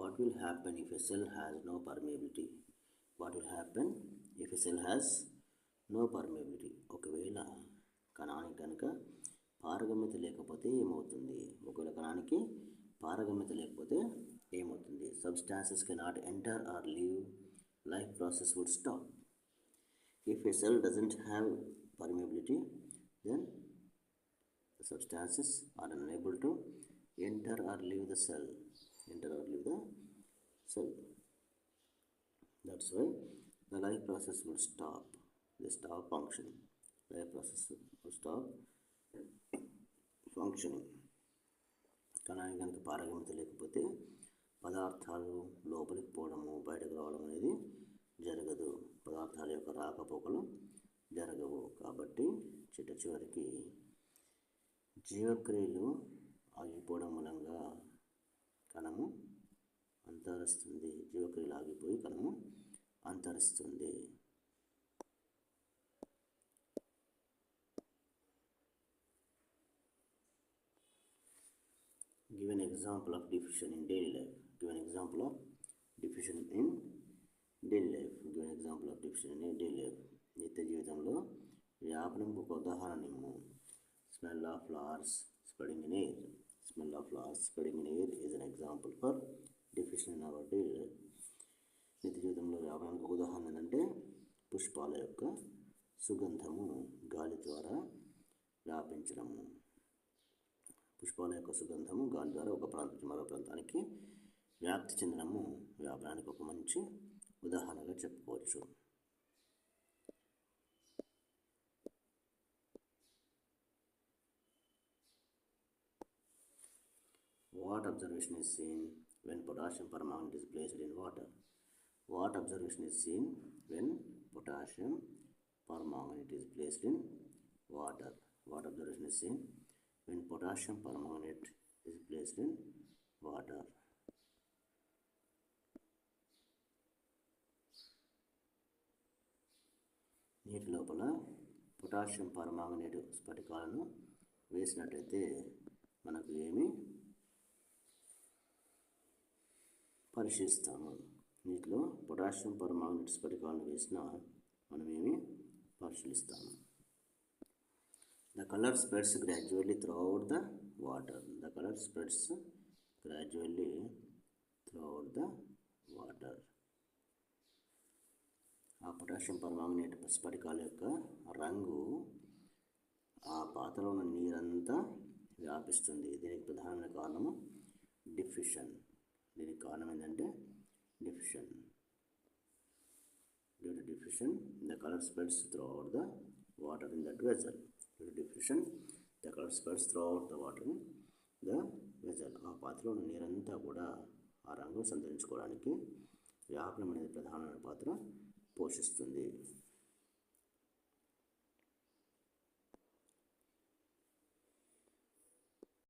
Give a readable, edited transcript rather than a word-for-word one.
What will happen if a cell has no permeability? What will happen if a cell has no permeability? ఒకవేళ కణానికి కనుక పారగమ్యత లేకపోతే ఏమవుతుంది? ఒకవేళ కణానికి పారగమ్యత లేకపోతే ఏమవుతుంది? Substances cannot enter or leave, life process would stop. If a cell doesn't have permeability, then the substances are unable to enter or leave the cell. That's why the life process will stop. They stop functioning. Life process will stop functioning. కణానికి కనుక పారగమ్యత లేకపోతే పదార్థాలు లోపలికి పోవడము బయటకు రావడం అనేది జరగదు. పదార్థాల యొక్క రాకపోకలు జరగవు. కాబట్టి చివరికి జీవక్రియలు ఆగిపోవడం మూలంగా కణము అంతరిస్తుంది. జీవక్రియలు ఆగిపోయి కణము అంతరిస్తుంది. Give an example of diffusion in daily life. Give an example of diffusion in daily life. Give an example of diffusion in daily life. నిత్య జీవితంలో వ్యాపనంకు ఒక ఉదాహరణ ఇవ్వు. Smell of flowers spreading in air. Smell of flowers spreading in air is an example for diffusion in our daily life. నిత్య జీవితంలో వ్యాపనానికి ఒక ఉదాహరణ ఏంటంటే పుష్పాల యొక్క సుగంధము గాలి ద్వారా వ్యాపించడము. పుష్పాల యొక్క సుగంధము గాలి ద్వారా ఒక ప్రాంతం నుంచి మరో ప్రాంతానికి వ్యాప్తి చెందడము వ్యాపనానికి ఒక మంచి ఉదాహరణగా చెప్పుకోవచ్చు. What observation is seen when potassium permanganate is placed in water? What observation is seen when potassium permanganate is placed in water? What observation is seen when potassium permanganate is placed in water? నీటి లోపల potassium permanganate స్ఫటికాలను వేసినట్లయితే మనకు ఏమి పరిశీలిస్తాము? నీటిలో potassium permanganate స్ఫటికాలను వేసినా మనం ఏమి పరిశీలిస్తాము? The color spreads gradually throughout the water. The color spreads gradually throughout the water. ఆ పొటాషియం పర్మాంగనేట్ స్ఫటికాల యొక్క రంగు ఆ పాత్రలో ఉన్న నీరంతా వ్యాపిస్తుంది. దీనికి ప్రధానమైన కారణము డిఫ్యూషన్. దీనికి కారణం ఏంటంటే diffusion. Due to diffusion, the color spreads throughout the water in that vessel. Due to diffusion, the color spreads throughout the water in the vessel. ఆ పాత్రలో ఉన్న నీరంతా కూడా ఆ రంగును సంతరించుకోవడానికి వ్యాపనం అనేది ప్రధానమైన పాత్ర పోషిస్తుంది.